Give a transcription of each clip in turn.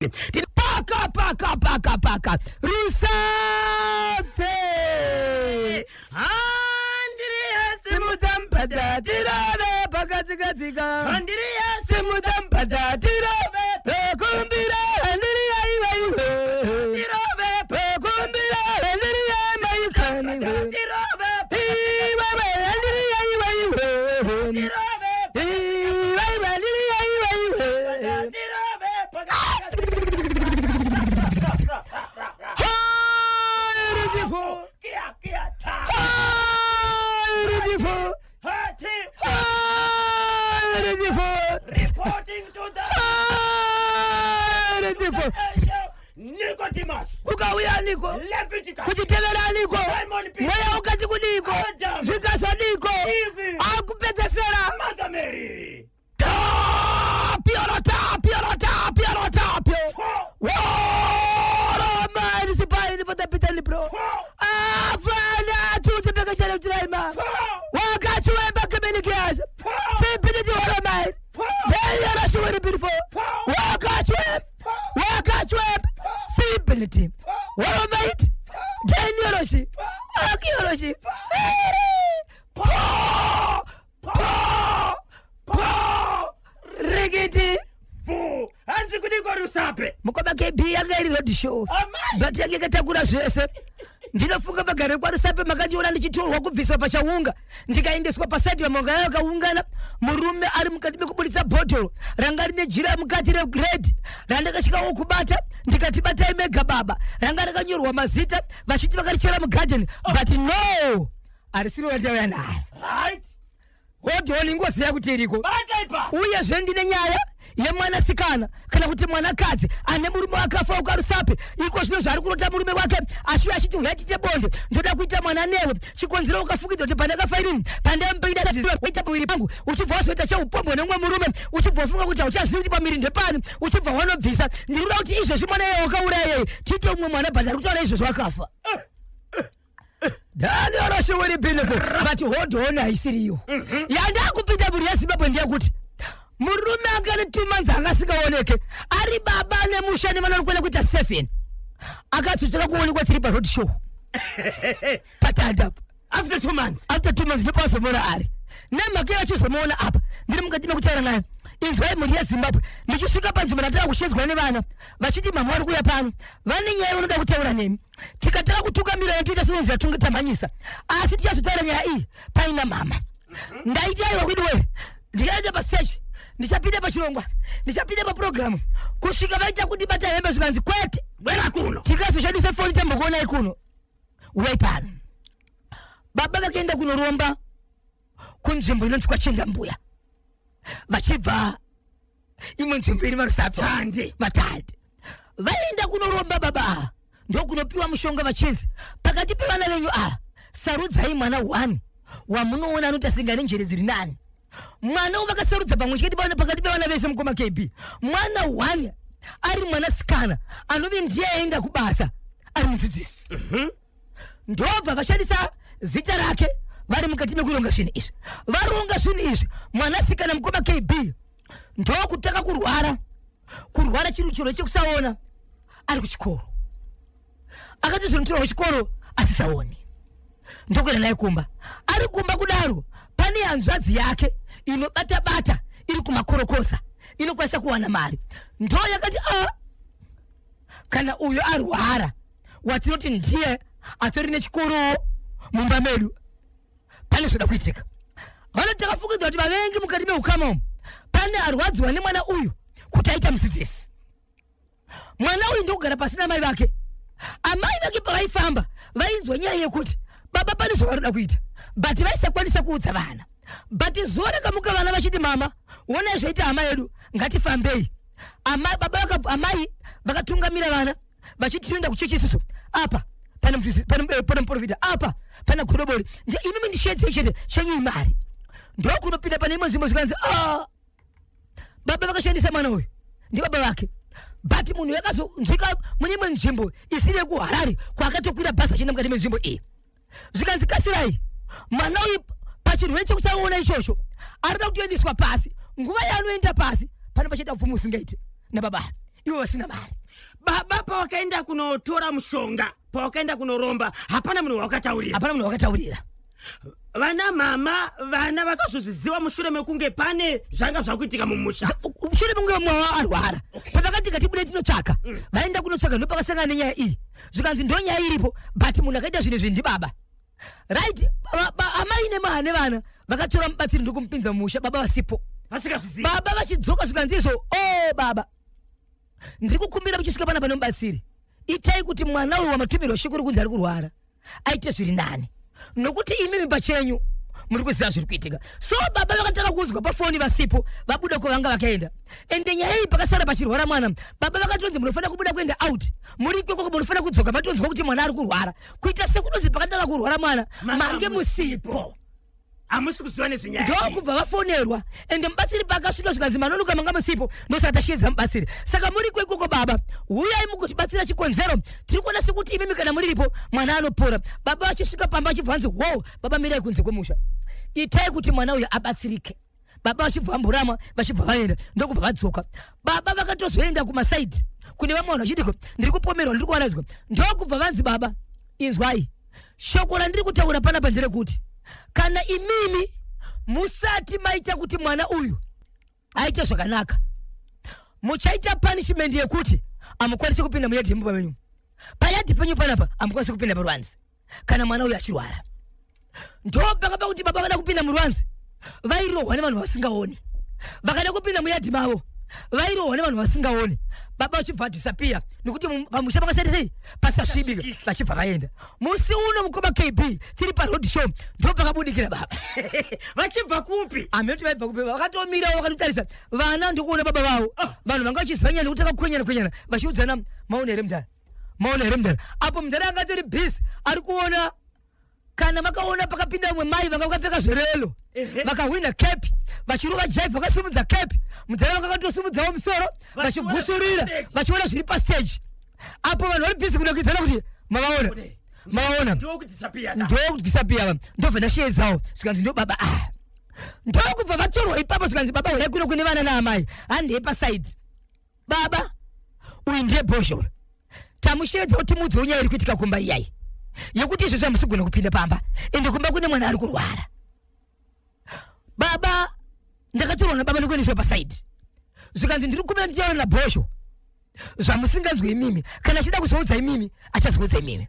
Paka Rusape Andrea Simudambada Tirave Pagaziga Andrea Simudambada Tirave Kumbira Andrea Tirave Kumbira Andrea Mayukani Tirave Reporting to the Nicodemus. Ukawia niko Leviticus. Kuchitelera niko Simon Peter. Moya ukati kuniko Adam. Zikasa niko Eve. Akupetesera Mother Mary. Piano tapio. Whoa, man, it's a pine for the Pitali Pro. Fana, two to the Shadow Drama. Walk out to a back of many gas. Say, Pinity or mine. Tell you, I should have been before. Walk out to him. See, Pinity. What a mate. Tell you, Roshi. Akiroshi. Rigidi. Hansi kudiko Rusape. Mukoba KB yagari road show. But yageta kula zvese. Ndinofunga bagare kwa Rusape makaji ona ndichitorwa kubviswa pachaunga. Ndikaendeswa pasati vamonga yakaungana. Murume ari mukati mekubuditsa bottle. Rangari nejira mukati regrade. Randakashika ukubata. Ndikatibata imega baba. Rangari kanyorwa mazita. Vachiti vakarichera mugarden. But no. Arisiro wandewa naye. Right. Wote ngozi yakuti iriko. Bataipa. Uye zvendine nyaya yemwana sikana kana kuti mwana kadzi ane murume wakafa ukarusape iko zvino zvari kurota murume wake ashiya achiti uyachite bonde ndoda kuita mwana newe chikonzero ukafukidza kuti panda kafaini panda mbida zviziva waita pawiri pangu uchibva wazoita chaupombo nemwe murume uchibva wafunga kuti uchaziva kuti pamiri ndepani uchibva wanobvisa ndinoda kuti izvozvi mwana yeye wakauraya tito umwe mwana bhadhari kutaura izvozvo wakafa Dani oroshe wari benefit but hold on haisiriyo yanda kupita muri yaZimbabwe ndiyekuti murume angane 2 months angasikaoneke ari baba nemushani vanorikwenda kuita 7 akatsotsera kuonekwa tiri pa road show patanda After 2 months ndipazomona ari nemhaka yachizomuona apa ndiri mukati mekutaura naye inzwai muri yaZimbabwe ndichisvika panzvimbo ndataka kushedzwa nevana vachiti mama vari kuuya pano vane nyaya vanoda kutaura nemi tikataka kutungamira yatoita sinonzi yatungatamhanyisa asi tichazotaura nyaya iyi paina mama ndaitaiwa kuti we ndikaenda pasechi ndichapinda pachirongwa ndichapinda paprogramu kusvika vaita kuti bata hembe zvikanzi kwete bwera kuno tikazoshandisa foni tambokuonai kuno uyai pano baba vakaenda kunoromba kunzvimbo inonzi kwachenda mbuya vachibva imwe nzvimbo iri maRusape vatande vaenda kunoromba baba ndokunopiwa mushonga vachinzi pakati pevana venyu sarudzai mwana 1 wamunoona anotasinga nenjere dziri 9 mwana uvakasarudza pamwe chete pakati pevana vese mukoma KB mwana 1 ari mwana sikana anove ndiye aenda kubasa ari mudzidzisi ndobva vashandisa zita rake vari mukati mekuronga zvinhu izvi varonga zvinhu izvi mwana sikana mukoma KB ndokutaka kurwara chiri chiro chekusaona ari kuchikoro akati zvinotirwa kuchikoro asisaoni ndokuenda naye kumba ari kumba kudaro pane hanzvadzi yake inobata iri kumakorokosa inokwanisa kuwana mari ndo yakati kana uyo arwara watinoti ndiye atori nechikoro mumba medu pane zvoda kuitika vanotakafukidzwa kuti vavengi mukati meukama umu pane arwadziwa nemwana uyu kuti aita mudzidzisi mwana uyu ndokugara pasina mai vake amai vake pavaifamba vainzwa nyaya yekuti baba pane zvavarikuda kuita but vaisakwanisa kuudza vana but zuva rakamuka vana vachiti mama onai zvaita hama yedu ngatifambei amai vakatungamira vana vachiti tinoenda kuchechi isusu apa pane muprofita apa pane godobori inimi ndishedzei chete chenyu imari ndokunopinda pane imwe nzvimbo zvikanzi baba vakashandisa mwana uyu ndi baba vake but munhu yakazonzwika mune imwe nzvimbo isiri kuHarare kwaakatokwira bhazi achienda mukati menzvimbo iyi zvikanzi kasirai mwana uyu pachirwere chekusaona ichocho arida kutoendeswa pasi nguva yaanoenda pasi pane pachita upfumu usingaite nababa iwe wasina mari. Baba pawakaenda kunotora mushonga, pawakaenda kunoromba, hapana munhu wakataurira. Hapana munhu wakataurira. Vana mama, vana vakazoziziva mushure mekunge pane zvanga zvakuitika mumusha. Mushure mekunge mwana arwara. Pavakati katibude tinotsvaka. Vaenda kunotsvaka ndopakasangana nenyaya iyi. Zvikanzi ndo nyaya iripo, but munhu akaita zvinhu izvi ndibaba. Right? Amai nemahane vana vakatora mubatsiri ndokumupinza mumusha, baba vasipo. Vasikazvizivi. Baba vachidzoka zvikanzizo, oh baba, ndiri kukumbira muchisvika pana pane mubatsiri, itai kuti mwana uyu wamatumirwa shoko kunzi ari kurwara aite zviri nani, nokuti imimi pachenyu muri kuziva zviri kuitika. So baba vakataka kuzwa pafoni vasipo, vabuda kwavanga vakaenda. Ende nyaya iyi pakasara pachirwara mwana, baba vakatonzi munofanira kubuda kuenda out, muri ikoko munofanira kudzoka matonzwa kuti mwana ari kurwara, kuita sekunonzi pakataka kurwara mwana mange musipo. Hamusi kuziva nezvenyaya. Ndokubva vafonerwa ende mubatsiri pakasvika zvikanzi manonoka manga musipo ndosati ashiedza mubatsiri. Saka muri kwekoko baba, uyai mugotibatsira chikonzero, tiri kuona sekuti imimi kana muriripo mwana anopora. Baba vachisvika pamba achibva vanzi wow, baba mirai kunze kwemusha, itai kuti mwana uyu abatsirike. Baba vachibva vamborama vachibva vaenda, ndokubva vadzoka. Baba vakatozoenda kumasaidi kune vamwe vanhu vachidiko, ndiri kupomerwa, ndiri kuwaradzwa. Ndokubva vanzi baba, inzwai shoko randiri kutaura panapa nderekuti kana imimi musati maita kuti mwana uyu aite zvakanaka, muchaita punishment yekuti amukwanisi kupinda muyadhi yemumba menyu. Payadhi penyu panapa amukwanisi kupinda parwanzi kana mwana uyu achirwara. Ndopakapa kuti baba vakada kupinda murwanzi vairohwa nevanhu vasingaoni, vakada kupinda muyadhi mavo vairohwa nevanhu vasingaoni. Baba vachibva disappear nekuti pamusha pakasati sei pasasvibika, vachibva vaenda. Musi uno mukoma KB tiri paroad show ndopakabudikira baba. Vachibva kupi? Ameti vaibva kupi, vakatomirawo vakatotarisa vana ndikuona baba vavo. Vanhu vanga vachizivanyana nekutaka kukwenyana vachiudzana, maona here mudhara, maona here mudhara. Apo mudhara anga atori busy ari kuona, kana makaona pakapinda umwe mai vanga vakapfeka zverelo vakahwina kepi vachirova jive vakasimudza kepi, mudhara vanga vakatosumudzawo musoro vachigutsurira vachiona zviri pastage. Apo vanhu vari busy kuda kuidzana kuti mavaona ndokudisappear. Ndobva ndashiedzawo zvikanzi ndo baba ndokubva vatorwa ipapo zvikanzi baba uyai kuno kune vana naamai handei pasaidi. Baba uyu ndiye Bhozhoro, tamushiedza kuti mudzi unyaya iri kuitika kumba iyai yekuti izvo zvamusigona kupinda pamba ende kumba kune mwana ari kurwara. Baba ndakatorwa nababa ndokuendeswa pasaidi zvikanzi ndiri kumira ndichaona naBhozho zvamusinganzwi imimi, kana achida kuzoudza imimi achazoudza imimi.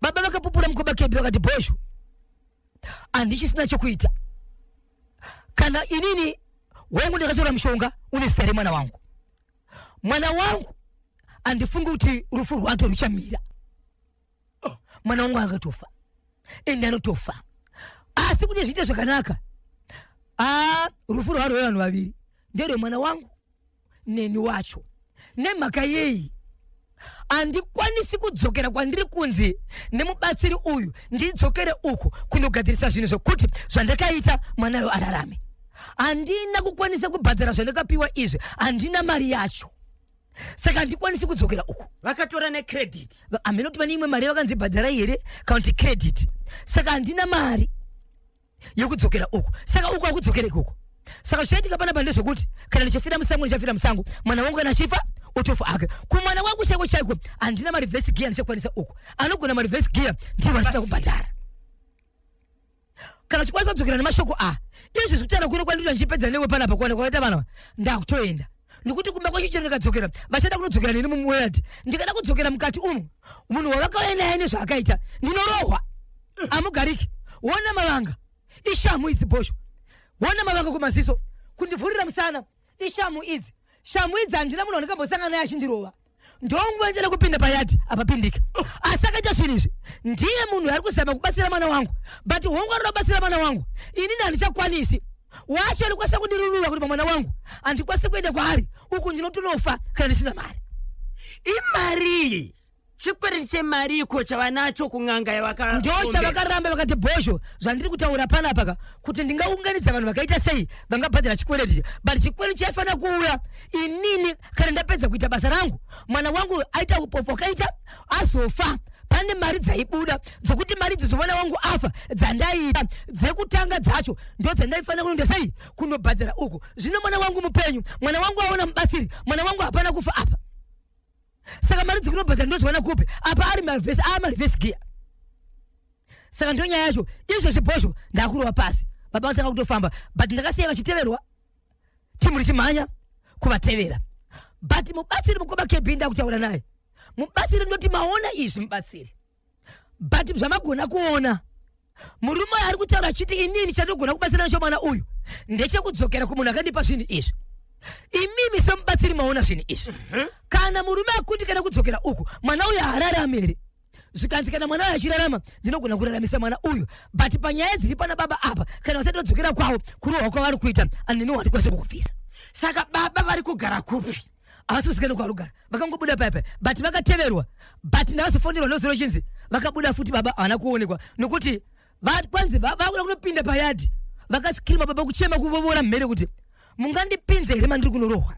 Baba vakapupura mukoba kebi vakati Bhozho, handichisina chokuita, kana inini wangu ndakatora mushonga une zita remwana wangu. Mwana wangu handifungi kuti rufu rwake ruchamira. Mwana wangu angatofa ende anotofa, asi kuti zviite zvakanaka rufu rwaro rwevanhu vaviri nderwe mwana wangu neni wacho. Nemhaka yeyi handikwanisi kudzokera kwandiri kunzi nemubatsiri uyu ndidzokere uko kunogadzirisa zvinhu zvokuti zvandakaita mwanayo ararame. Handina kukwanisa kubhadhara zvandakapiwa izvi, handina mari yacho, saka handikwanisi kudzokera uko. Vakatora necredit. Aminoti vane imwe mari vakanzi bhadharai here kana kuti credit, saka handina mari yekudzokera uko, saka uko hakudzokere ikoko. Saka zvichaitika panapa ndezvokuti kana ndichifira musango ndichafira musango, mwana wangu kana achifa otofa ake. Kumwana wangu chaiko chaiko handina marivesi gear ndichakwanisa uko, anogona marivesi gear ndiye vandisina kubhadhara. Kana uchikwanisa kudzokera nemashoko izvi zvekutaura kuno kwandiri ndichipedza newe panapa kuona kwakaita vanhu ndakutoenda, nekuti kumba kwacho chero ndikadzokera vachada kunodzokera neni mumweyadhi. Ndikada kudzokera mukati uno munhu wavakauya naye nezvaakaita ndinorohwa, amugariki. Wona mavanga ishamu idzi Bhozho, wona mavanga kumaziso kundivhurira musana ishamu idzi. Shamu idzi handina munhu andikambosangana naye achindirova, ndongoenzera kupinda payadhi apapindika. Asi akaita zvinhu izvi ndiye munhu ari kuzama kubatsira mwana wangu, but hongu ari kubatsira mwana wangu inini handichakwanisi. Wacho ari kwanisa kundirurura kuti mwana wangu handikwanisi kuenda kwaari uku ndinotonofa kana ndisina mari. Imari chikwereti chemari iko chavanacho kun'anga yavaka ndo chavakaramba vakati Bhozho zvandiri kutaura panapa kuti ndingaunganidza vanhu vakaita sei vangabhadhara chikwereti, but chikwereti chaifanira kuuya inini kana ndapedza kuita basa rangu. Mwana wangu aita upofu wakaita azofa pane mari dzaibuda dzokuti mari dzizovana wangu afa dzandaita dzekutanga dzacho ndo dzandaifanira kuenda sei kunobhadhara uku. Zvino mwana wangu mupenyu, mwana wangu aona mubatsiri, mwana wangu hapana kufa apa. Saka mari dzikunobhadhara ndo dzivana kupi apa ari marivhesi gear. Saka ndo nyaya yacho izvo zvibhozvo ndakurowa pasi. Baba vatanga kutofamba but ndakasiya vachiteverwa timu richimhanya kuvatevera. But mubatsiri mukoma KB ndakutaura naye. Mubatsiri ndoti maona izvi mubatsiri. But zvamagona kuona murume ari kutaura achiti inini chandogona kubatsira nacho mwana uyu ndechekudzokera kumunhu akandipa zvinhu izvi. Imimi semubatsiri maona zvinhu izvi. Kana murume akuti kana kudzokera uku mwana uyu haararami here. Zvikanzi kana mwana uyu achirarama ndinogona kuraramisa mwana uyu. But panyaya dziri pana baba apa kana vasati vadzokera kwavo kurohwa kwavari kuita andini wandikwanise kukubvisa. Saka baba vari kugara kupi? Havasi kusikana kwarugara vakangobuda paipai but vakateverwa but ndavazofonderwa nozuro chinzi vakabuda futi baba havana kuonekwa nokuti kwanzi vakuda kunopinda payadhi vakasikirima baba kuchema kuvovora mhere kuti mungandipinze here mandiri kunorohwa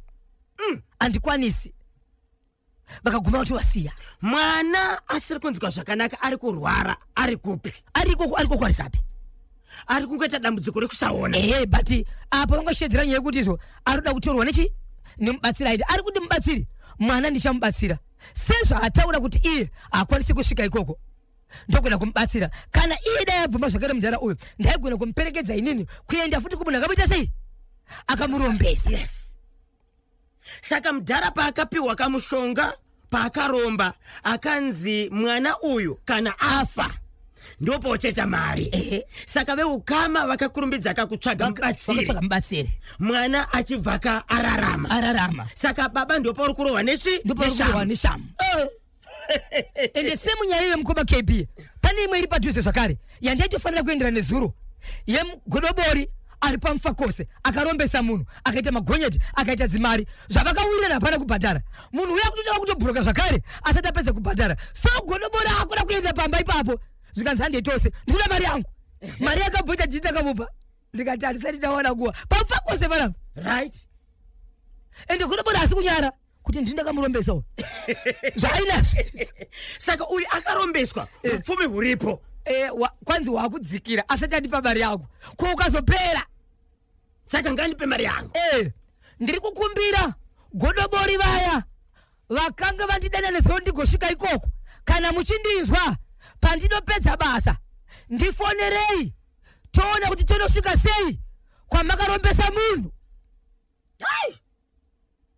handikwanisi. Vakaguma kuti wasiya mwana asiri kunzwa zvakanaka ari kurwara ari kupi? ariko kwarisapi ari kungoita dambudziko rekusaona. but apa vangashedzera nyaya yekuti izvo arikuda kutorwa nechi nemubatsiri aiti ari kuti mubatsiri mwana ndichamubatsira sezvo ataura kuti iye haakwanisi kusvika ikoko ndogona kumubatsira. Kana iye dai abvuma zvakare mudhara uyu ndaigona kumuperekedza inini kuenda futi kumunhu akamuita sei akamurombesa. Yes. Saka mudhara paakapiwa kamushonga paakaromba akanzi mwana uyu kana afa ndopocheta mari. Saka veukama vakakurumbidza kakutsvaga mubatsiri mwana achibva ararama. Saka baba ndopo uri kurohwa neshamu. Ende semunyaya yemukoma KB pane imwe iri padhuze zvakare yandaitofanira kuendera nezuro yemugodobori ari pamufakose akarombesa munhu akaita magonyeti akaita dzimari zvavakawirira hapana kubhadhara. Munhu uya kutotava kutobhuroka zvakare asati apedza kubhadhara. So godobori akuda kuenda pamba ipapo zvikanzi handetose ndikuda mari yangu. Mari yakabhoita nditakamupa ndikati handisati tawana kuwa pamufakose panapa right. Ende godobori asi kunyara kuti ndindakamurombesa zvainazvo. Saka uyu akarombeswa upfumi huripo. Kwanzi wakudzikira asati andipa mari yangu ko ukazopera saka ngandipe mari yangu. Ndiri kukumbira godobori vaya vakanga vandidana nezvo ndigosvika ikoko kana muchindinzwa pandinopedza basa ndifonerei toona kuti tonosvika sei kwamakarombesa munhu.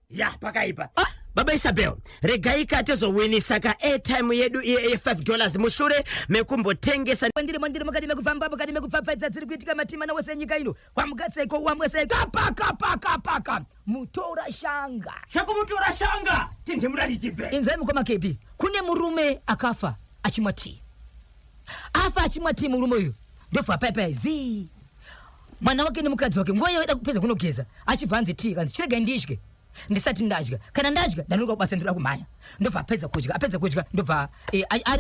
Ya pakaipa. Baba Isabel, regai katozowini saka airtime yedu $5 mushure mekumbotengesa mandiri makati mekufamba makati mekupfapfaidza dziri kuitika matima nawo senyika ino kwamugaseko wamweseka paka mutora shanga chakumutora shanga tindimurari tipe. Inzwai mukoma KB kune murume akafa achimwa tii. Afa achimwa tii murume uyu ndofa paipai zii mwana wake nemukadzi wake nguva yaida kupedza kunogeza achibva anzi tii kanzi chiregai ndidye ndisati ndadya kana ndadya ndanuka kubasa ndoda kumhanya ndobva apedza kudya ndobva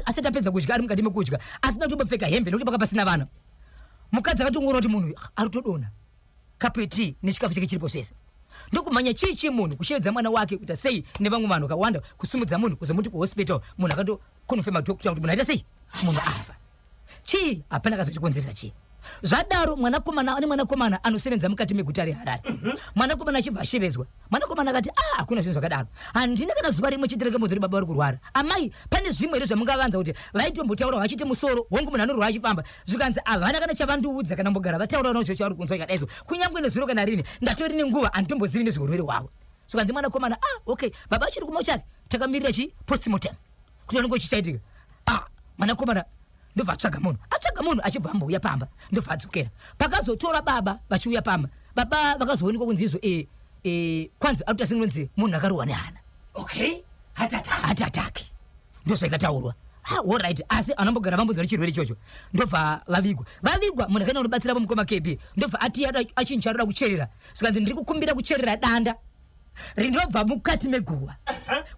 asati apedza kudya ari mukati mekudya asina kutobopfeka hembe nokuti pakapa pasina vana. Mukadzi akatongona kuti munhu ari kutodona kapeti nechikafu chake chiripo sese ndokumhanya chii munhu kushevedza mwana wake kuita sei nevamwe vanhu vakawanda kusumudza munhu kuzomuti kuhospital munhu akatokonofema kuti munhu aita sei munhu afa chii hapana kazochikonzeresa chii. Zvadaro mwanakomana anosevenza mukati meguta reHarare. Mwanakomana achibva ashevezwa. Mwanakomana akati hakuna zvinhu zvakadaro. Handina kana zuva rimwe chitereke muzori baba vari kurwara. Amai pane zvimwe here zvamungavanza kuti vaitombotaura vachiti musoro wongu munhu anorwara achifamba. Zvikanzi havana kana chavandiudza kana mbogara vataura nazvo chavari kunzwa ikadaizvo. Kunyange nezuro kana rini ndatori nenguva handitombozivi nezveurwere hwavo. Zvikanzi mwanakomana okay baba achiri kumochari takamirira postmortem kuti anongo chichaitika. Mwanakomana ndobva atsvaga munhu achibva ambouya pamba ndobva adzokera pakazotora baba vachiuya pamba baba vakazoonekwa kunzi izvo kwanzi ari kuti asinonzi munhu akarohwa nehana. Okay, heart attack ndozvaikataurwa. Alright, asi anambogara vambunzwa nechirwere ichocho ndobva vavigwa munhu akaenda kunobatsira mukoma KB ndobva ati achinja aroda kucherera zvikanzi ndiri kukumbira kucherera danda rinobva mukati meguva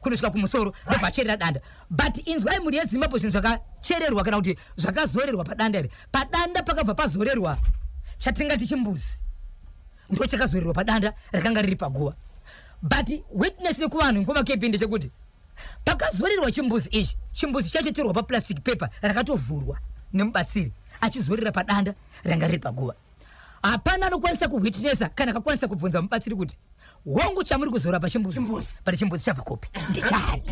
kunosvika kumusoro ndobva acherera danda. But inzwai mhuri yeZimbabwe zvinhu zvakachererwa kana kuti zvakazorerwa padanda iri padanda pakabva pazorerwa chatingati chimbuzi ndo chakazorerwa padanda rakanga riri paguva. But witness nekuvanhu ngoma KB ndechekuti pakazorerwa chimbuzi ichi chimbuzi chachotorwa paplastic paper rakatovhurwa nemubatsiri achizorera padanda ranga riri paguva. Hapana anokwanisa kuwitnessa kana akakwanisa kubvunza mubatsiri kuti hongu chamuri kuzora pachimbuzi pane chimbuzi chabva kopi ndechani.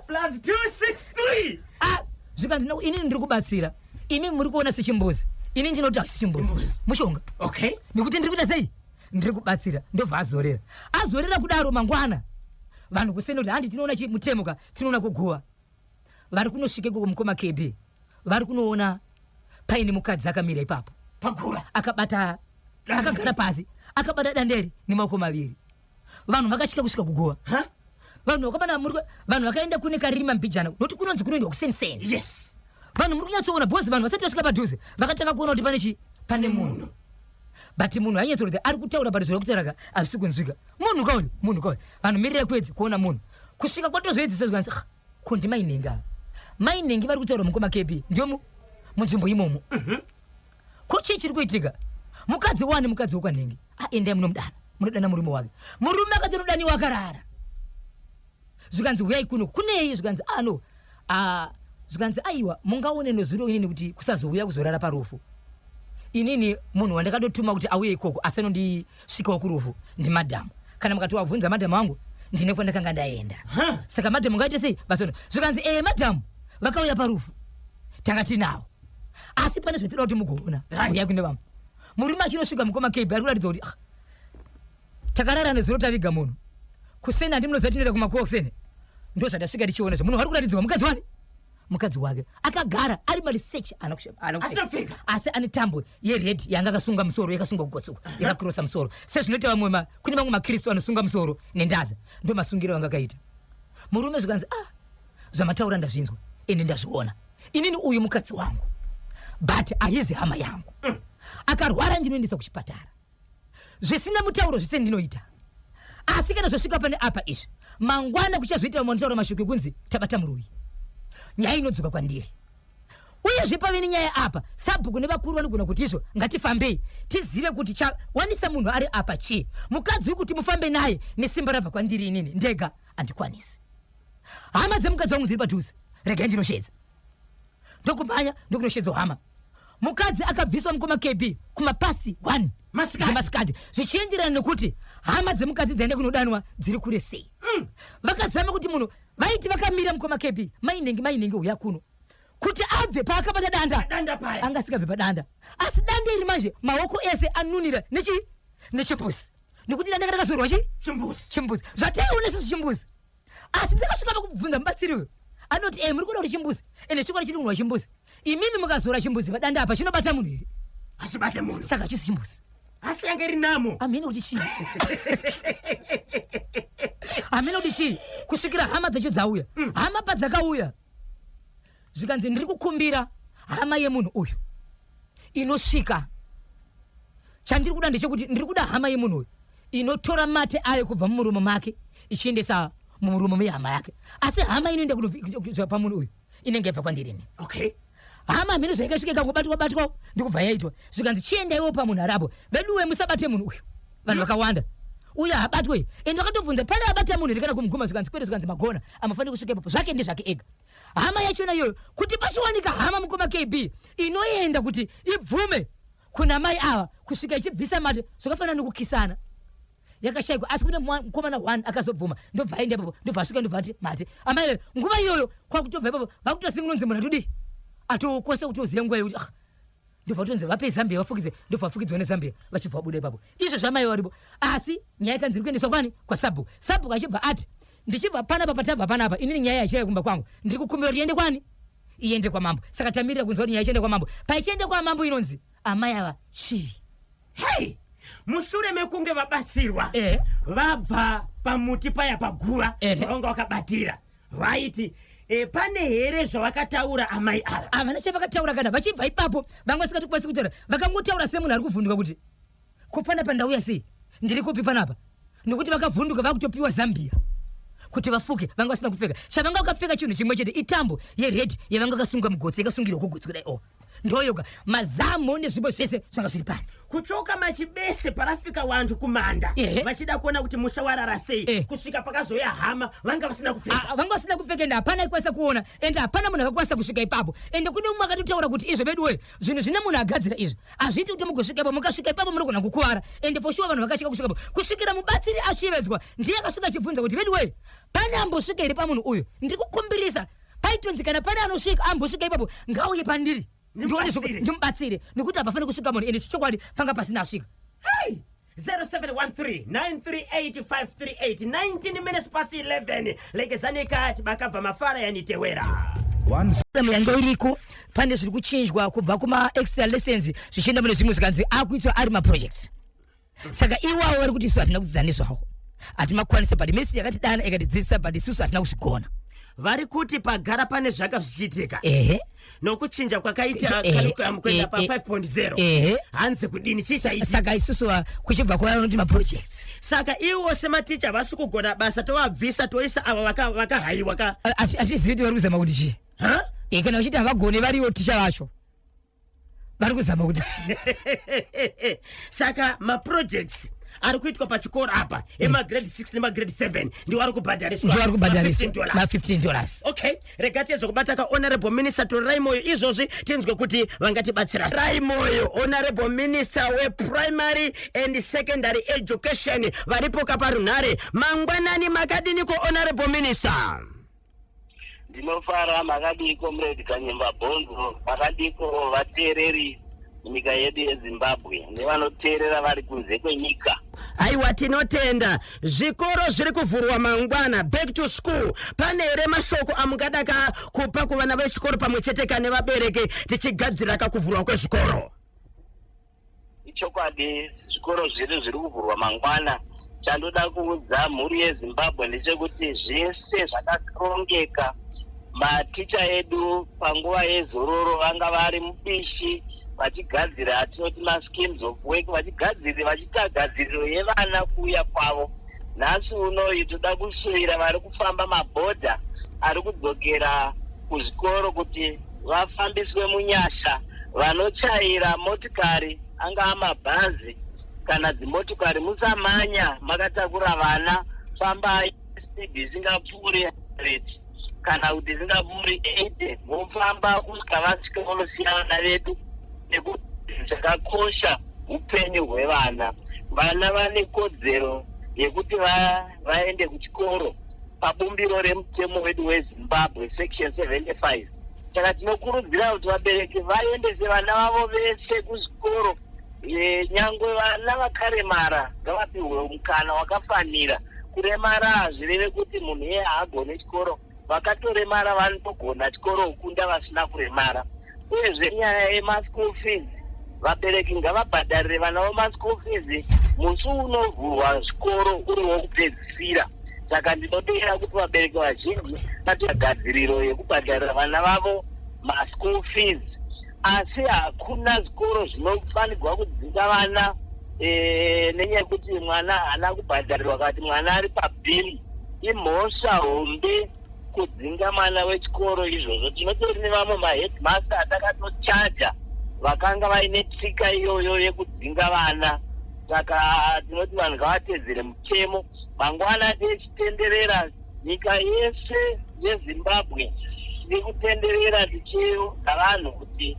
Plus 263. Zvikanzi inini ndiri kubatsira imi muri kuona sechimbuzi ini ndinoti hasi chimbuzi mushonga. Okay. Nekuti ndiri kuita sei ndiri kubatsira ndobva azorera kudaro mangwana vanhu kuseni kuti handi tinoona mutemuka tinoona kuguva vari kunosvike kumukoma KB vari kunoona paine mukadzi akamira ipapo paguva akagara pasi akabata danderi nemaoko maviri. Vanhu vakasvika kusvika kuguva vanhu vakaenda kune karima mbijana noti kunonzi kunoendwa kuseniseni. Yes. Vanhu muri kunyatsoona bhozi vanhu vasati vasvika padhuze vakatanga kuona kuti pane munhu. But munhu hanyatsokuti ari kutaura parizvo rekutaura havisi kunzwika. Munhu kauyu vanhu mirira kwedzi kuona munhu kusvika kwatozoedzisa zvikanzi kundi mainengi vari kutaura mukoma KB ndio munzvimbo imomo. Ko chii chiri kuitika mukadzi wani mukadzi wokwanhengi endai munodana murume wake murume akatonodaniwa akarara zvikanzi uyai kuno kunei zvikanzi zvikanzi aiwa mungaone nezuro inini kuti kusazouya kuzorara parufu inini munhu wandakatotuma kuti auye ikoko asanondisvikawo kurufu ndi madhamu kana mukati wabvunza madhamu wangu ndine kwandakanga ndaenda. Saka madhamu ngaite sei basono zvikanzi madhamu vakauya parufu tanga tinawo asi pane zvetoda kuti mugoona uyai kune vamwe. Murume achinosvika mukoma KB ari kuratidza kuti takarara nezuro taviga munhu kuseni handimunoziva tinoenda kumakuwa kuseni ndo zvandasvika ndichiona zvo munhu ari kuratidzwa mukadzi wake akagara ari maresearch asi ane tambo yered yanga akasunga musoro yakasunga kugotsuka yakakrosa musoro sezvinoita vamwe kune vamwe makristu anosunga musoro nendaza ndo masungiro vanga akaita. Murume zvikanzi zvamataura ndazvinzwa ende ndazviona inini uyu mukadzi wangu but haizi hama yangu akarwara ndinoendesa kuchipatara zvisina mutauro zvise ndinoita asi kana zvosvika pane apa izvi mangwana kuchazoita vamwe vanotaura mashoko ekunzi tabata muruyi nyaya inodzoka kwandiri uyezve pave nenyaya apa sabhuku nevakuru vanogona kuti izvo ngatifambei tizive kuti chawanisa munhu ari apa chii mukadzi wekuti mufambe naye nesimba rabva kwandiri inini ndega handikwanisi. Hama dzemukadzi wangu dziri padhuze regai ndinoshedza ndokumhanya ndokunoshedza hama. Mukadzi akabviswa mukoma KB kumapasi 1 dzemasikati zvichienderana nekuti hama dzemukadzi dzaenda kunodanwa dziri kure sei. Vakazama kuti munhu vaiti vakamira mukoma KB mainengi uya kuno kuti abve paakabata danda paya angasikabve padanda asi danda iri manje maoko ese anunira nechimbuzi nekuti danda rakazorwa chimbuzi zvataiona sesu chimbuzi asi dzakasvika pakubvunza mubatsiriwe anoti muri kuda kuti chimbuzi ende chikwadi chiri kunwa chimbuzi imimi mukazora chimbuzi padanda apa chinobata munhu here achibate munhu saka chisi chimbuzi asi yanga iri namo amene kuti chii amene kuti chii kusvikira hama dzacho dzauya hama padzakauya zvikanzi ndiri kukumbira hama yemunhu uyu inosvika chandiri kuda ndechekuti ndiri kuda hama yemunhu uyu inotora mate ayo kubva mumuromo make ichiendesa mumuromo mehama yake asi hama inoenda kunobva pamunhu uyu inenge ibva kwandirini. Okay. Hama mhino zvaikasvika ikangobatwa ndikubva yaitwa zvikanzi chiendaiwo pamunhu arapo veduwe musabate munhu uyu vanhu vakawanda uyu habatwe ende vakatobvunza pane abata munhu here kana kumuguma zvikanzi kwete zvikanzi magona amafanira kusvika ipapo zvake ndezvake ega. Hama yachona iyoyo kuti pachiwanika hama mukoma KB inoenda kuti ibvume kuna mai ava kusvika ichibvisa mate zvakafanana nekukisana yakashayikwa asi kuti mukomana 1 akazobvuma ndobva aenda ipapo ndobva asvika ndobva ati mate amai nguva iyoyo kwakutobva ipapo vakutosingunonzi munhu atudi atokwasa kutoziya nguva yekuti ndobva tonzi vape Zambia vafukidze ndobva vafukidzwa neZambia vachibva vabuda ipapo izvo zvamai varipo asi nyaya ikanzi iri kuendeswa kwani kwaSabhuku achibva ati ndichibva panapa patabva panapa inini nyaya yachiya kumba kwangu ndiri kukumbira kuti iende kwani iende kwamambo saka tamirira kunzwa kuti nyaya ichiende kwamambo paichiende kwamambo inonzi amai ava chii. Hey, mushure mekunge vabatsirwa vabva pamuti paya paguva vaunga vakabatira vaiti pane here zvavakataura amai ava havana chavakataura kana vachibva ipapo vanga vasikati kukwanisi kutaura vakangotaura semunhu ari kuvhunduka kuti kupanapa ndauya sei ndiri kupi panapa nokuti vakavhunduka vakutopiwa Zambia kuti vafuke vanga vasina kupfeka chavanga vakapfeka chinhu chimwe chete itambo yered yavanga vakasunga mugotsi yakasungirwa kugotsi kudai ndoyoga mazamu nezvimbo zvese zvanga zviri pansi kuchoka machibese parafika wantu kumanda vachida kuona kuti musha warara sei kusvika pakazoya hama vanga vasina kupfeka vanga vasina kupfeka ende hapana ikwanisa kuona ende hapana munhu akakwanisa kusvika ipapo ende kune mumwe akatotaura kuti izvo vedu we zvinhu zvine munhu agadzira izvo hazviiti kuti mugosvika ipapo mukasvika ipapo munogona kukuvara ende for sure vanhu vakasvika kusvika ipapo kusvikira mubatsiri achiyevedzwa ndiye akasvika achibvunza kuti vedu we pane ambosvika iri pamunhu uyu ndiri kukumbirisa paitonzi kana pane anosvika ambosvika ipapo ngauye pandiri ndimubatsire nekuti hapafani kusvika munhu ende chokwadi panga pasina asvika 0713-938-538 19 minutes past 11 legezanika tibakabva mafara yanitewera yange iriko pane zviri kuchinjwa kubva kuma-extra lessons zvichienda mune zvimwe zvikanzi akuitwa ari maprojects saka iwawo vari kuti isu hatina kudzidziswawo hatimakwanisa but mesi yakatidana ikatidzidzisa but isusu hatina kuzvigona vari kuti pagara pane zvaka zvichiitika nokuchinja kwakaita kuenda pa 5.0 hanzi kudini chichaita saka isusu kuchibva kwaanoti maprojects saka iwo sematicha vasi kugona basa tovabvisa toisa ava vakahayiwa ka atizivi kuti vari kuzama kuti chii kana vachiti havagone variwo ticha vacho vari kuzama kuti chii saka maprojects ari kuitwa pachikoro apa emagrade 6 nemagrade 7 ndiwo ari kubhadhariswa $15. Okay, rega tiedza kubata ka honorable minister torai moyo izvozvi tinzwe kuti vangatibatsira torai moyo honorable minister weprimary and secondary education varipo kaparunhare mangwanani makadiniko honorable minister ndinofara makadiko muredi kanyemba bhonzo makadiko vateereri nyika yedu yeZimbabwe nevanoteerera vari kunze kwenyika. Aiwa tinotenda zvikoro zviri kuvhurwa mangwana back to school pane here mashoko amungadaka kupa kuvana vechikoro pamwe chete kana vabereki tichigadzira kuvhurwa kwezvikoro? Ichokwadi zvikoro zvedu zviri kuvhurwa mangwana chandoda kuudza mhuri yeZimbabwe ndechekuti zvese zvakakrongeka. Maticha edu panguva yezororo vanga vari mubishi vachigadzira atinoti ma-schemes of work vachiita gadziriro yevana kuuya kwavo. Nhasi unoyu toda kusuvira vari kufamba mabhodha ari kudzokera kuzvikoro kuti vafambiswe munyasha. Vanochaira motikari angaa mabhazi kana dzimotikari musamanya makatakura vana, fambai speed isingapfuuri 100 kana kuti isingapfuuri 80 mufamba kusvika vasvika munosiya vana vedu. Nekuti zvakakosha upenyu hwevana. Vana vane kodzero yekuti vaende kuchikoro pabumbiro remutemo wedu weZimbabwe section 75. Saka tinokurudzira kuti vabereki vaendese vana vavo vese kuzvikoro. Nyangwe vana vakaremara ngavapiwe mukana wakafanira. Kuremara hazvireve kuti munhu iye haagone chikoro. Vakatoremara vanotogona chikoro kukunda vasina kuremara. Uyezve nyaya yema-school fees, vabereki ngavabhadharire vana vama-school fees musi unovhurwa zvikoro uri wokupedzisira. Saka ndinotenda kuti vabereki vazhinji vati gadziriro yekubhadharira vana vavo ma-school fees. Asi hakuna zvikoro zvinofanirwa kudzinga vana nenyaya yekuti mwana haana kubhadharirwa kati mwana ari pabhili. Imhosva hombe kudzinga mwana wechikoro izvozvo. Tinotori nevamwe maheadmaster atakatochaja vakanga vaine tsika iyoyo yekudzinga vana. Saka tinoti vanhu ngavatedzere mutemo. Mangwana tichitenderera nyika yese yeZimbabwe tiri kutenderera tichiudza vanhu kuti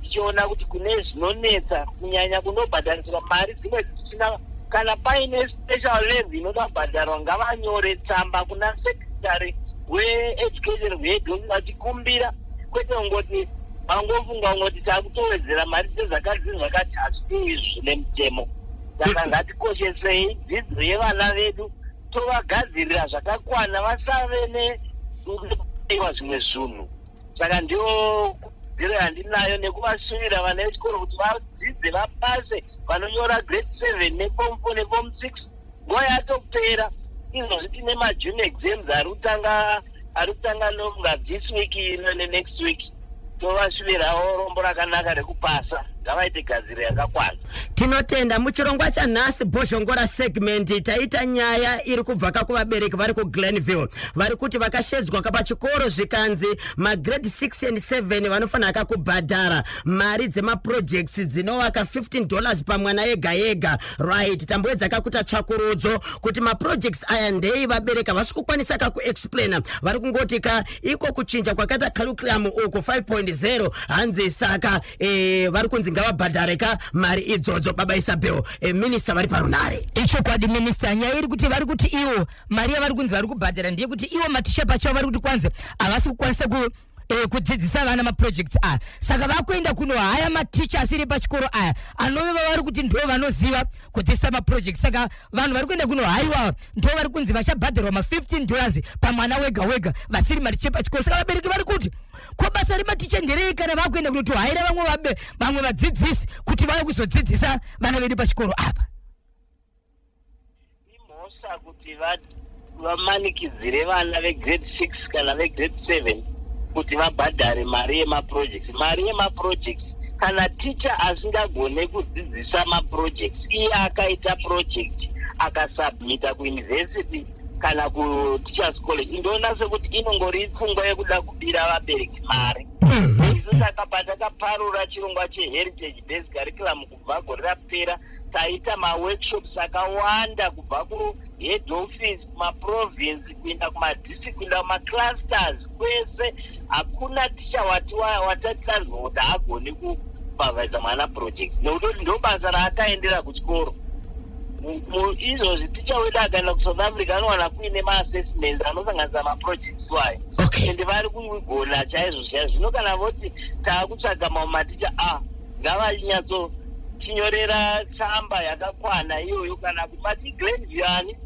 tichiona kuti kune zvinonetsa kunyanya kunobhadhariswa mari dzimwe dzisina. Kana paine special levy inoda kubhadharwa ngavanyore tsamba kuna secretary we-education hwedu vachikumbira, kwete ngoti vangofunga ngoti takutowedzera mari dzezvakadzi zvakati hazvidiwi zvine mutemo. Saka ngatikoshesei dzidzo yevana vedu tovagadzirira zvakakwana vasave nekuiwa zvimwe zvinhu. Saka ndiyo kudzidziro yandinayo nekuvasuvira vana vechikoro kuti vadzidze vapase vanonyora grade 7 neform 4 neform 6 nguva yatopera. Izvozvi tine majunior exams ari kutanga nomga this week next week. Tovasuvirawo rombo rakanaka rekupasa. ngavaite gadziro yakakwana. Tinotenda muchirongwa chanhasi bhozhongora segment taita nyaya iri kubva kuvabereki vari kuGlenville vari kuti vakashedzwa pachikoro zvikanzi magrade 6 and 7 vanofanira kubhadhara mari dzemaprojects dzinovaka $15 pamwana ega ega. Right, tamboedza kakuita tsvakurudzo kuti maprojects aya ndei vabereki vasi kukwanisa kuexplaina, vari kungoti iko kuchinja kwakaita curriculum uko 5.0 hanzi saka vari kunzi ngavabhadhare mari idzodzo. Baba Isabel, minista vari parunare. Icho kwadi minista nyaya iri kuti vari kuti iwo mari yavari kunzi vari kubhadhara ndiye kuti iwo maticha pachavo vari kuti kwanza havasi kukwanisa kudzidzisa vana maprojects aya, saka vakuenda kunohaya maticha asiri pachikoro aya anova vari kuti ndo vanoziva kudzidzisa maprojects. Saka vanhu vari kuenda kunohaiwa ndo vari kunzi vachabhadharwa $15 pamwana wega wega vasiri maticha pachikoro. Saka vabereki vari kuti ko basa rematicha nderei kana vakuenda kunotohaira vamwe vadzidzisi kuti vauye kuzodzidzisa vana vedu pachikoro apa. Imhosa kuti vamanikidzire vana vegrade 6 kana vegrade 7 kuti vabhadhare mari yemaprojects. Mari yemaprojects kana ticha asingagone kudzidzisa maprojects, iye akaita project akasubmita kuuniversity kana kuteachers college, ndoona sekuti inongori pfungwa yekuda kubira vabereki mari. Isu saka patakaparura chirongwa cheheritage based curriculum kubva gore rapera taita maworkshops akawanda kubva kuhead office, kumaprovince kuenda kumadistrict kuenda kumaclusters kwese. Hakuna ticha watatanzwa kuti haagoni kupavhaidza mwana project nekuti ndo basa raakaendera kuchikoro. Izvozvi ticha wedu akaenda kuSouth Africa anowana kuine maassessments anosanganisa maprojects wayo. Ende vari kugona chaizvo chaizvo. Zvino kana voti taakutsvaga mamwe maticha ngavanyatsotinyorera tsamba yakakwana iyoyo kana kumati Glenville ani?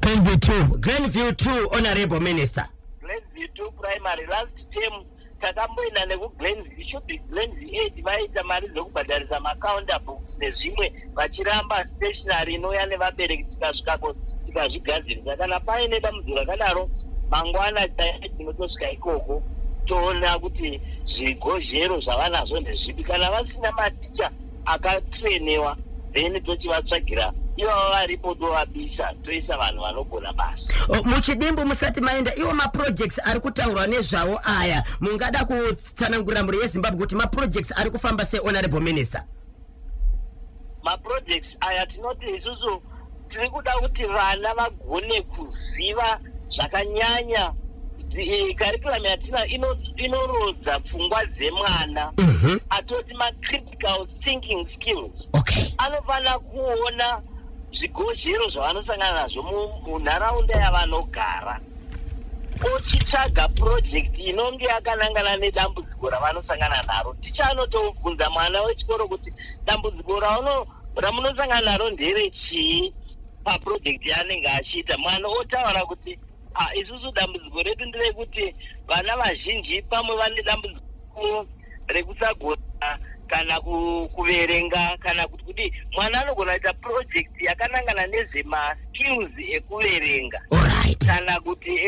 Glenville 2, Honorable Minister. Glenville 2 primary last term takamboenda nekuGlenville, should be Glenville 8 vaita mari dzokubhadharisa macounter books nezvimwe vachiramba stationary inouya nevabereki tikasvikako tikazvigadzirisa. Kana paine dambudziko rakadaro mangwana tinotosvika ikoko toona kuti zvigozhero zvavanazvo ndezvipi. Kana vasina maticha akatrainiwa then tochivatsvagira ivavo varipo tovabisa toisa vanhu vanogona basa. Muchidimbu musati maenda iwo maprojects ari kutaurwa nezvawo aya mungada kutsanangurira mhuri yeZimbabwe kuti maprojects ari kufamba sei, Honorable Minister? Maprojects aya tinoti isusu tiri kuda kuti vana vagone kuziva zvakanyanya. Curriculum yatina inorodza pfungwa dzemwana, atoti critical thinking skills. Anofanira kuona zvigozhero zvavanosangana nazvo munharaunda yavanogara, ochitsvaga project inonge yakanangana nedambudziko ravanosangana naro. Ticha anotobvunza mwana wechikoro kuti dambudziko ramunosangana naro nderechii paproject yaanenge achiita. Mwana otaura kuti isusu dambudziko redu nderekuti vana vazhinji pamwe vane dambudziko rekusagona kana kuverenga kana kuti mwana anogona kuita project yakanangana nezvemaskills ekuverenga kana kuti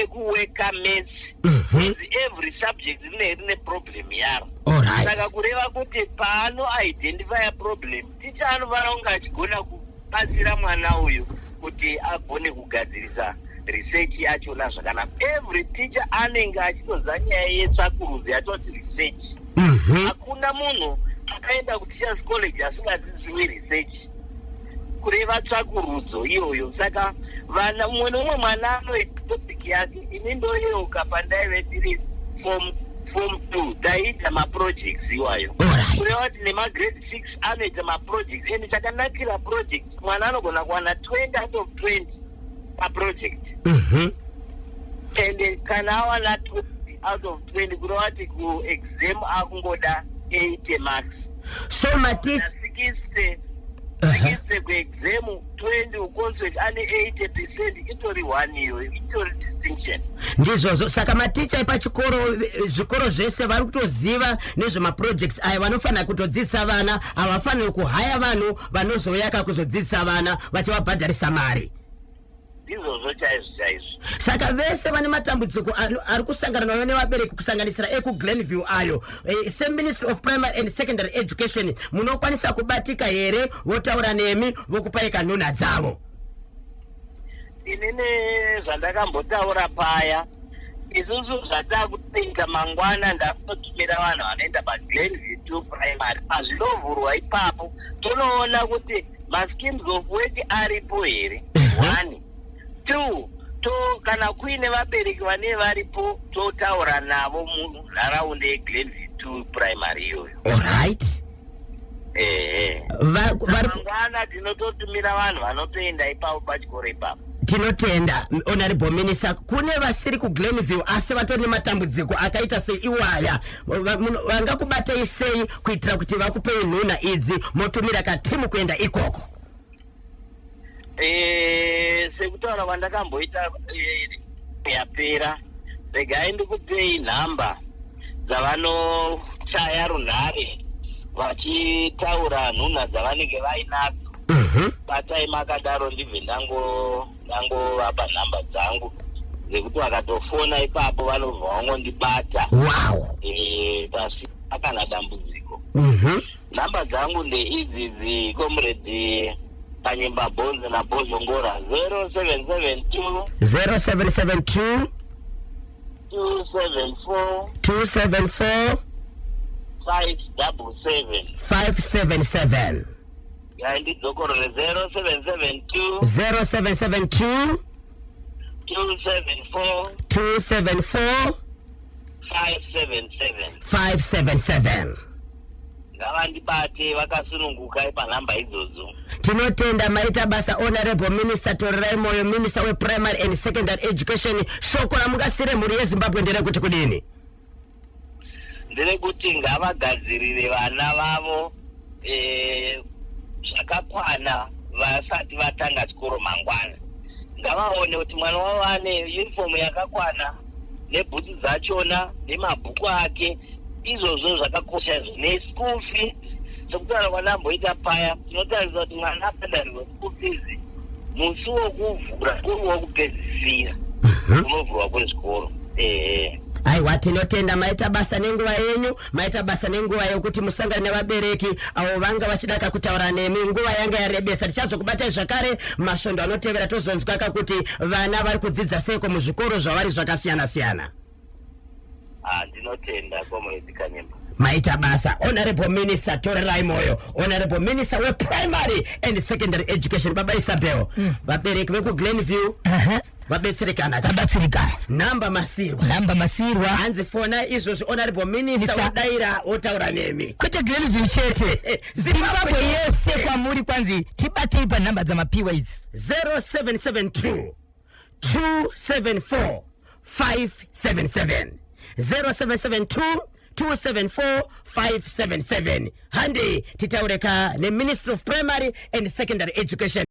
ekuweka maths. Every subject rine problem yaro. Saka kureva kuti paano identify problem ticha anofanira kunge achigona kubatsira mwana uyu kuti agone kugadzirisa research yachona zvakanaka. Every teacher anenge achitoza nyaya yetsvakurudzo yatoti research. Hakuna munhu akaenda kuteachers college asingadzidziwi research, kureva tsvakurudzo iyoyo. Saka vana umwe nomumwe mwana anoita topic yake. Ini ndoyeuka pandaive tiri form 2 taiita maprojects iwayo, kureva kuti nemagrade 6 anoita maprojects. Ende chakanakira project mwana anogona kuwana 20 out of 20 paproject. Ende kana awana 20 out of 20 kureva kuti kuexam akungoda 80 marks. So maticha 60 kuexam 20 uconsolate ane 80% itori 1 iyo itori distinction. Ndizvozvo saka maticha epachikoro zvikoro zvese vari kutoziva nezvemaprojects aya vanofanira kutodzidzisa vana, havafaniri kuhaya vanhu vanozouya kuzodzidzisa vana vachivabhadharisa mari. ndizvozvo chaizvo. Saka vese vane matambudziko ari kusangana nayo nevabereki kusanganisira ekuGlenview ayo, seMinistry of Primary and Secondary Education munokwanisa kubatika here votaura nemi vokupai kanhuna dzavo? Inini zvandakambotaura paya, isusu zvatakuita mangwana ndakutotumira vanhu vanoenda paGlenview 2 primary. Pazvinovhurwa ipapo tonoona kuti maschemes of work aripo here. 1 2 kana kuine vabereki vane varipo totaura navo munharaunda yeGlenview 2 primary iyoyo. Alright. Mangwana tinototumira vanhu vanotoenda ipapo pachikoro ipapo. Tinotenda Honorable Minister, kune vasiri kuGlenview asi vatori nematambudziko akaita sei iwaya, vangakubatai sei kuitira kuti vakupei nhuna idzi motumira katimu kuenda ikoko? Sekutaura vandakamboita yapera, regai ndikupei nhamba dzavanochaya runhare vachitaura nhuna dzavanenge vainadzo. Batai makadaro ndibve ndangovapa nhamba dzangu dzekuti vakatofona ipapo vanobva vangondibata. Wow. Pasi akana dambudziko. Nhamba dzangu ndeidzizi, comrade Kanyimba Bonzo naBozongora, 0772 0772 274 577. Ndidzokorore 0772 274 577. Ngavandibate vakasununguka panhamba idzodzo. Tinotenda maita basa Honorable Minister Torirai Moyo, Minister wePrimary and Secondary Education. Shoko ramungasire mhuri yeZimbabwe nderekuti kudini? Nderekuti ngavagadzirire vana vavo zvakakwana vasati vatanga chikoro mangwana. Ngavaone kuti mwana wavo ane uniform yakakwana nebhutsu dzachona nemabhuku ake. Izvozvo zvakakosha neschool fees. Sekutaura kwanamboita paya, tinotarisira kuti mwana abhadharirwa school fees musi wokuvhura uri wokupedzisira unovhurwa kwezvikoro. Aiwa, tinotenda maita basa nenguva yenyu, maita basa nenguva yokuti musangane nevabereki avo vanga vachidaka kutaura nemi. Nguva yanga yarebesa, tichazokubatai zvakare masvondo anotevera tozonzwa kuti vana vari kudzidza seiko muzvikoro zvavari zvakasiyana siyana. Ndinotenda comrade Kanyimba. Maita basa Honorable Minister Torirai Moyo, Honorable Minister wePrimary and Secondary Education. Baba Isabel, vabereki vekuGlenview vabetserekana kabatsirikana. Namba masirwa hanzi fona izvozvo Honorable Minister wadaira otaura nemi. Kwete Glenview chete, Zimbabwe yese kwamuri kwanzi tibatei panhamba dzamapiwa idzi. 0772 274 577. 0772 274 577. Handi titaureka ne Ministry of Primary and Secondary Education.